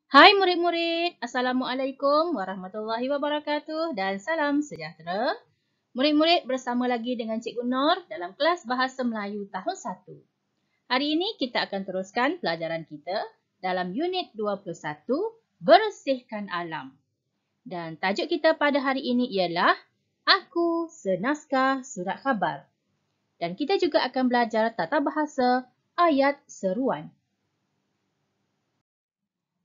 Hai murid-murid, Assalamualaikum warahmatullahi wabarakatuh dan salam sejahtera. Murid-murid bersama lagi dengan Cikgu Nur dalam kelas Bahasa Melayu tahun 1. Hari ini kita akan teruskan pelajaran kita dalam unit 21, Bersihkan Alam. Dan tajuk kita pada hari ini ialah Aku Senaskah Surat Khabar. Dan kita juga akan belajar tata bahasa ayat seruan.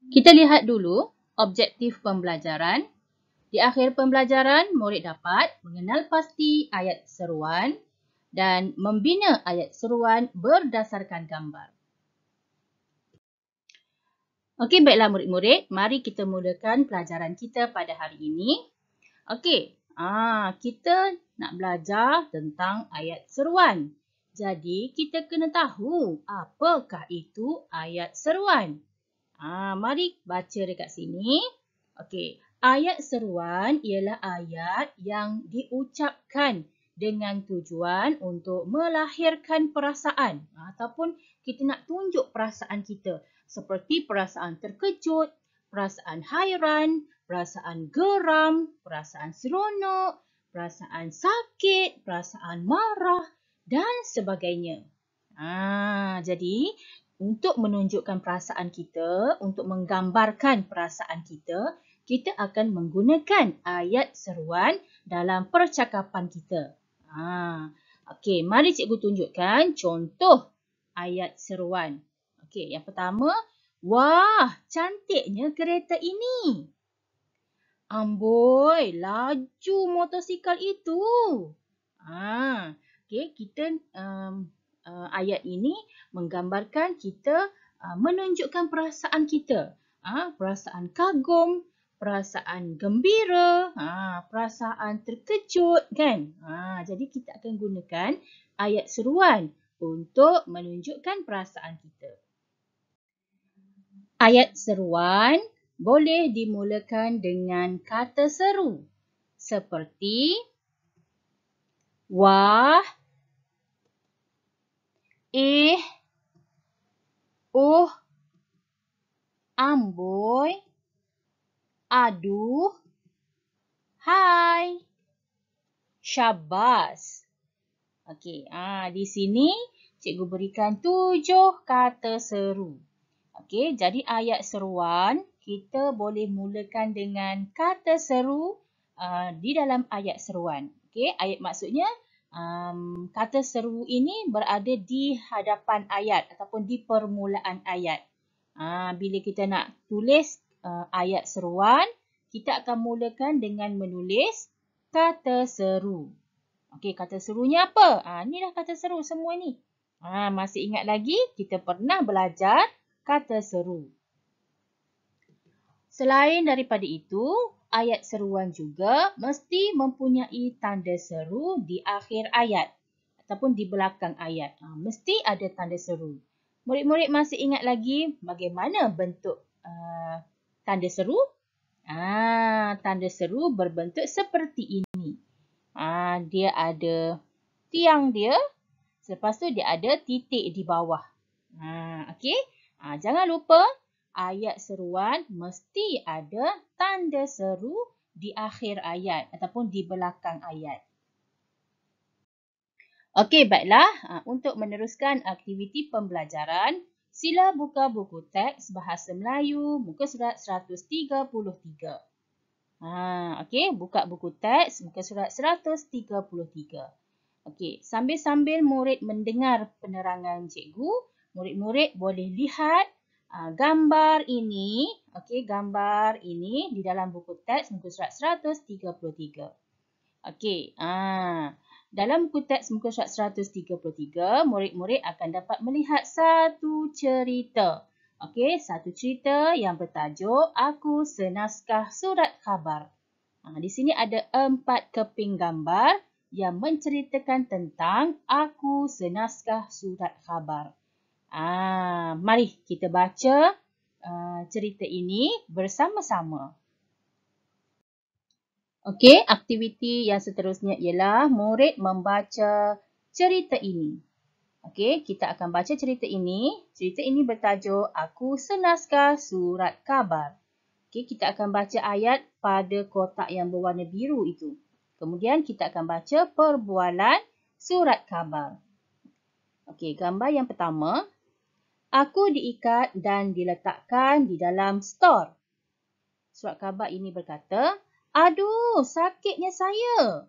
Kita lihat dulu objektif pembelajaran. Di akhir pembelajaran, murid dapat mengenal pasti ayat seruan dan membina ayat seruan berdasarkan gambar. Okey, baiklah murid-murid. Mari kita mulakan pelajaran kita pada hari ini. Okey, kita nak belajar tentang ayat seruan. Jadi, kita kena tahu apakah itu ayat seruan. Mari baca dekat sini. Okey, ayat seruan ialah ayat yang diucapkan dengan tujuan untuk melahirkan perasaan ataupun kita nak tunjuk perasaan kita seperti perasaan terkejut, perasaan hairan, perasaan geram, perasaan seronok, perasaan sakit, perasaan marah dan sebagainya. Jadi untuk menunjukkan perasaan kita, untuk menggambarkan perasaan kita, kita akan menggunakan ayat seruan dalam percakapan kita. Okey, mari cikgu tunjukkan contoh ayat seruan. Okey, yang pertama, wah, cantiknya kereta ini. Amboi, laju motosikal itu. Okey, kita ayat ini menggambarkan kita menunjukkan perasaan kita. Perasaan kagum, perasaan gembira, perasaan terkejut kan. Jadi kita akan gunakan ayat seruan untuk menunjukkan perasaan kita. Ayat seruan boleh dimulakan dengan kata seru seperti wah, amboi, aduh, hai, syabas. Okey, di sini cikgu berikan 7 kata seru. Okey, jadi ayat seruan kita boleh mulakan dengan kata seru di dalam ayat seruan. Okey, ayat maksudnya kata seru ini berada di hadapan ayat ataupun di permulaan ayat. Bila kita nak tulis ayat seruan, kita akan mulakan dengan menulis kata seru. Okey, kata serunya apa? Inilah kata seru semua ni. Masih ingat lagi kita pernah belajar kata seru. Selain daripada itu, ayat seruan juga mesti mempunyai tanda seru di akhir ayat ataupun di belakang ayat. Mesti ada tanda seru. Murid-murid masih ingat lagi bagaimana bentuk tanda seru? Tanda seru berbentuk seperti ini. Dia ada tiang dia, lepas tu dia ada titik di bawah. Okey? Jangan lupa ayat seruan mesti ada tanda seru di akhir ayat ataupun di belakang ayat. Okey, baiklah. Untuk meneruskan aktiviti pembelajaran, sila buka buku teks Bahasa Melayu muka surat 133. Okey, buka buku teks muka surat 133. Okey, sambil-sambil murid mendengar penerangan cikgu, murid-murid boleh lihat gambar ini. Okey, gambar ini di dalam buku teks muka surat 133. Okey, dalam buku teks muka surat 133, murid-murid akan dapat melihat satu cerita. Okey, satu cerita yang bertajuk Aku Senaskah Surat Khabar. Di sini ada 4 keping gambar yang menceritakan tentang Aku Senaskah Surat Khabar. Mari kita baca cerita ini bersama-sama. Okey, aktiviti yang seterusnya ialah murid membaca cerita ini. Okey, kita akan baca cerita ini. Cerita ini bertajuk Aku Senaskah Surat Khabar. Okey, kita akan baca ayat pada kotak yang berwarna biru itu. Kemudian kita akan baca perbualan surat khabar. Okey, gambar yang pertama. Aku diikat dan diletakkan di dalam stor. Surat khabar ini berkata, aduh, sakitnya saya.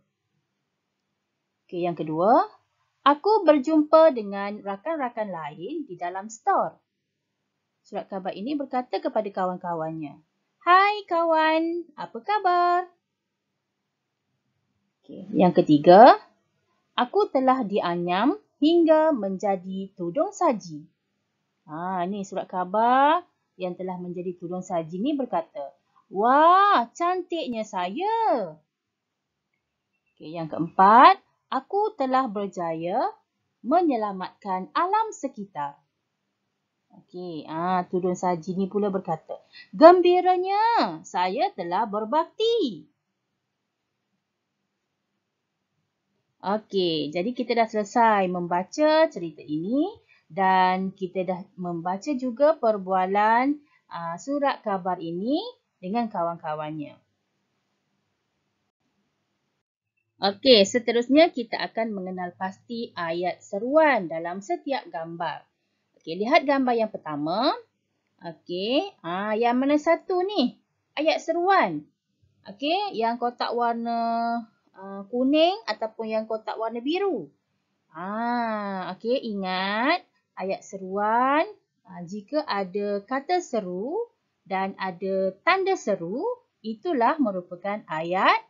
Okey, yang kedua. Aku berjumpa dengan rakan-rakan lain di dalam stor. Surat khabar ini berkata kepada kawan-kawannya, hai kawan, apa khabar? Okay. Yang ketiga, aku telah dianyam hingga menjadi tudung saji. Ini surat khabar yang telah menjadi tudung saji ni berkata, wah, cantiknya saya. Okay. Yang keempat, aku telah berjaya menyelamatkan alam sekitar. Okey, tudung saji ni pula berkata, gembiranya saya telah berbakti. Okey, jadi kita dah selesai membaca cerita ini dan kita dah membaca juga perbualan surat khabar ini dengan kawan-kawannya. Okey, seterusnya kita akan mengenal pasti ayat seruan dalam setiap gambar. Okey, lihat gambar yang pertama. Okey, yang mana satu ni? Ayat seruan. Okey, yang kotak warna kuning ataupun yang kotak warna biru. Okey, ingat ayat seruan jika ada kata seru dan ada tanda seru, itulah merupakan ayat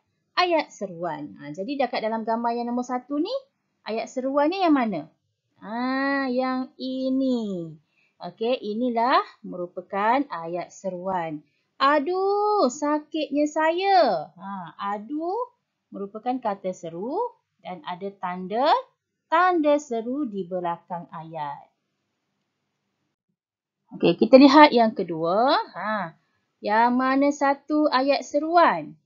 seruan. Jadi dekat dalam gambar yang nombor 1 ni, ayat seruannya yang mana? Yang ini. Okey, inilah merupakan ayat seruan. Aduh, sakitnya saya. Aduh merupakan kata seru dan ada tanda seru di belakang ayat. Okey, kita lihat yang kedua. Yang mana satu ayat seruan?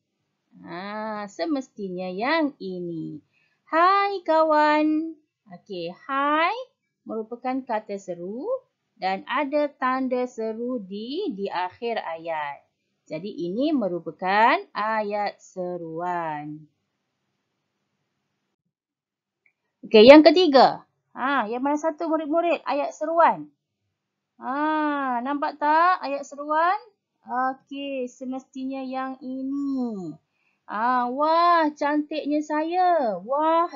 Semestinya yang ini. Hai kawan. Okey, hai merupakan kata seru dan ada tanda seru di akhir ayat. Jadi ini merupakan ayat seruan. Okey, yang ketiga. Yang mana satu murid-murid ayat seruan? Nampak tak ayat seruan? Okey, semestinya yang ini. Wah, cantiknya saya. Wah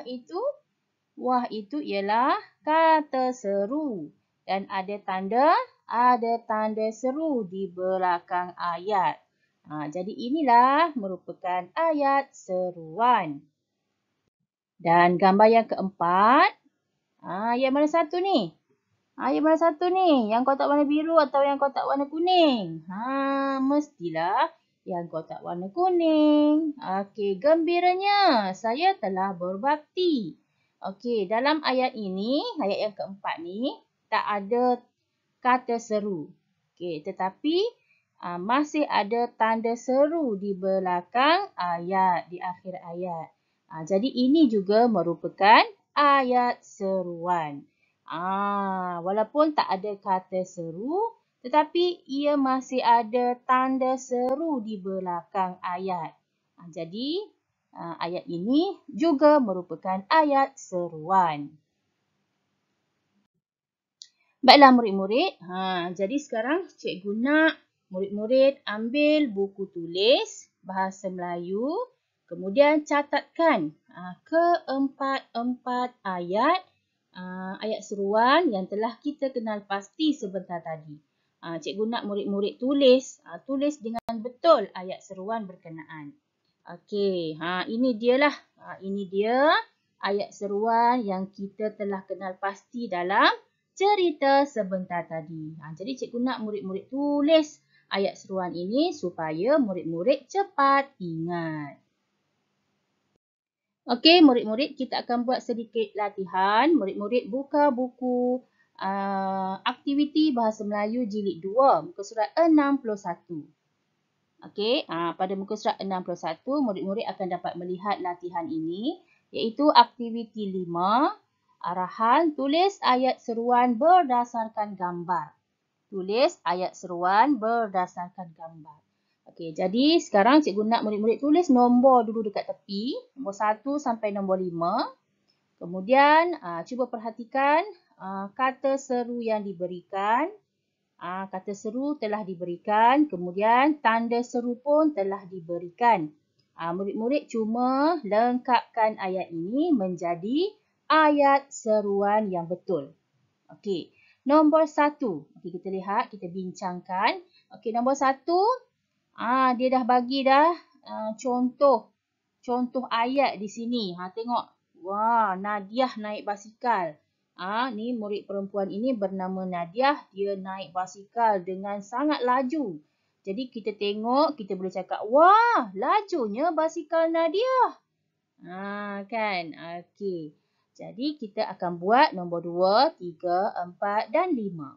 itu ialah kata seru dan ada tanda seru di belakang ayat. Jadi inilah merupakan ayat seruan. Dan gambar yang keempat, yang mana satu ni? Yang mana satu ni? Yang kotak warna biru atau yang kotak warna kuning? Mestilah yang kotak warna kuning. Okey, gembiranya saya telah berbakti. Okey, dalam ayat ini, ayat yang keempat ni, tak ada kata seru. Okey, tetapi masih ada tanda seru di belakang ayat, di akhir ayat. Jadi ini juga merupakan ayat seruan. Walaupun tak ada kata seru, tetapi ia masih ada tanda seru di belakang ayat. Jadi ayat ini juga merupakan ayat seruan. Baiklah murid-murid, jadi sekarang cikgu nak murid-murid ambil buku tulis bahasa Melayu, kemudian catatkan keempat-empat ayat seruan yang telah kita kenal pasti sebentar tadi. Cikgu nak murid-murid tulis dengan betul ayat seruan berkenaan. Okey, ini dialah. Ini dia ayat seruan yang kita telah kenal pasti dalam cerita sebentar tadi. Jadi cikgu nak murid-murid tulis ayat seruan ini supaya murid-murid cepat ingat. Okey, murid-murid, kita akan buat sedikit latihan. Murid-murid buka buku aktiviti Bahasa Melayu Jilid 2, muka surat 61. Okey, pada muka surat 61, murid-murid akan dapat melihat latihan ini, iaitu aktiviti 5. Arahan, tulis ayat seruan berdasarkan gambar. Tulis ayat seruan berdasarkan gambar. Okey, jadi sekarang cikgu nak murid-murid tulis nombor dulu dekat tepi. Nombor 1 sampai nombor 5. Kemudian cuba perhatikan kata seru yang diberikan. Kata seru telah diberikan. Kemudian tanda seru pun telah diberikan. Murid-murid cuma lengkapkan ayat ini menjadi ayat seruan yang betul. Okey, nombor 1. Okey, kita lihat, kita bincangkan. Okey, nombor 1. Dia dah bagi dah contoh ayat di sini. Tengok. Wah, Nadiah naik basikal. Ni murid perempuan ini bernama Nadiah. Dia naik basikal dengan sangat laju. Jadi kita tengok, kita boleh cakap, wah, lajunya basikal Nadiah. Kan? Okey. Jadi kita akan buat nombor 2, 3, 4 dan 5.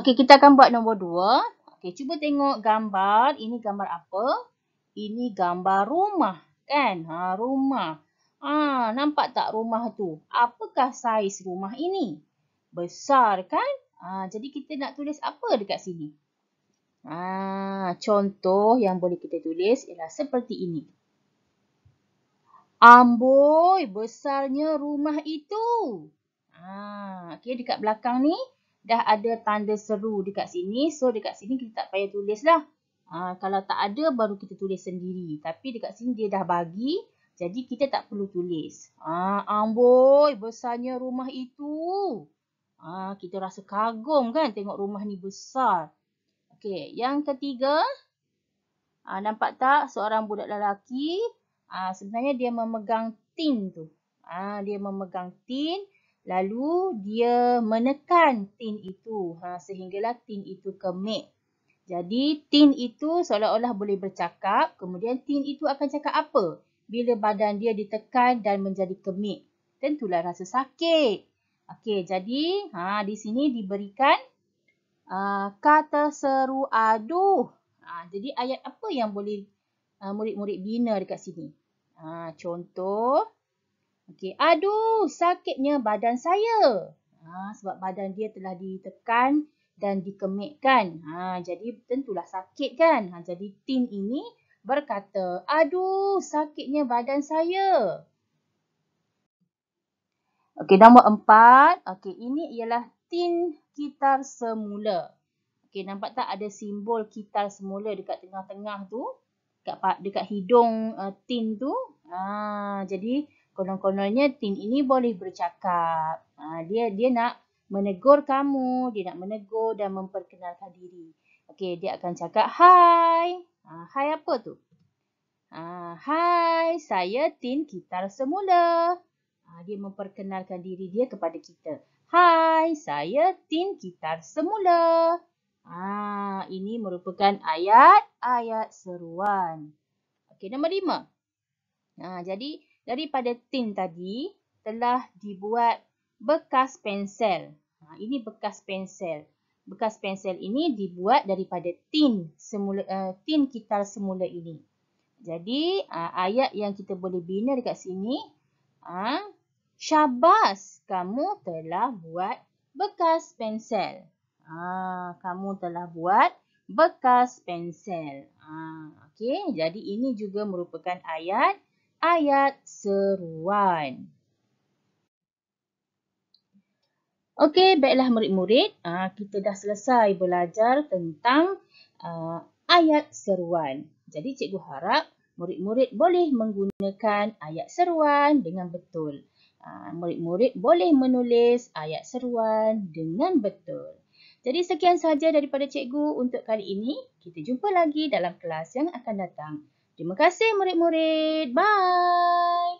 Okey, kita akan buat nombor 2. Okey, cuba tengok gambar. Ini gambar apa? Ini gambar rumah, kan? Rumah. Nampak tak rumah tu? Apakah saiz rumah ini? Besar, kan? Jadi kita nak tulis apa dekat sini? Contoh yang boleh kita tulis ialah seperti ini. Amboi, besarnya rumah itu. Okey, dekat belakang ni dah ada tanda seru dekat sini. So, dekat sini kita tak payah tulis lah. Kalau tak ada, baru kita tulis sendiri. Tapi dekat sini dia dah bagi. Jadi, kita tak perlu tulis. Amboi, besarnya rumah itu. Kita rasa kagum kan tengok rumah ni besar. Okey, yang ketiga. Nampak tak seorang budak lelaki? Sebenarnya dia memegang tin tu. Dia memegang tin. Lalu dia menekan tin itu. Sehinggalah tin itu kemik. Jadi tin itu seolah-olah boleh bercakap. Kemudian tin itu akan cakap apa? Bila badan dia ditekan dan menjadi kemik. Tentulah rasa sakit. Okey, jadi di sini diberikan kata seru aduh. Jadi ayat apa yang boleh murid-murid bina dekat sini? Contoh. Okey, aduh sakitnya badan saya. Sebab badan dia telah ditekan dan dikemikkan. Jadi tentulah sakit kan. Jadi tin ini berkata, aduh sakitnya badan saya. Okey, nombor 4. Okey, ini ialah tin kitar semula. Okey, nampak tak ada simbol kitar semula dekat tengah-tengah tu? Dekat hidung tin tu. Jadi konon-kononnya tin ini boleh bercakap. Dia nak menegur kamu, dia nak menegur dan memperkenalkan diri. Okey, dia akan cakap hai. Hai apa tu? Hai, saya tin kitar semula. Dia memperkenalkan diri dia kepada kita. Hai, saya tin kitar semula. Ini merupakan ayat seruan. Okey, nombor 5. Jadi daripada tin tadi telah dibuat bekas pensel. Ini bekas pensel. Bekas pensel ini dibuat daripada tin kitar semula ini. Jadi ayat yang kita boleh bina dekat sini, syabas, kamu telah buat bekas pensel. Kamu telah buat bekas pensel. Okey, jadi ini juga merupakan ayat seruan. Okey, baiklah murid-murid, kita dah selesai belajar tentang ayat seruan. Jadi cikgu harap murid-murid boleh menggunakan ayat seruan dengan betul. Murid-murid boleh menulis ayat seruan dengan betul. Jadi sekian sahaja daripada cikgu untuk kali ini. Kita jumpa lagi dalam kelas yang akan datang. Terima kasih murid-murid. Bye.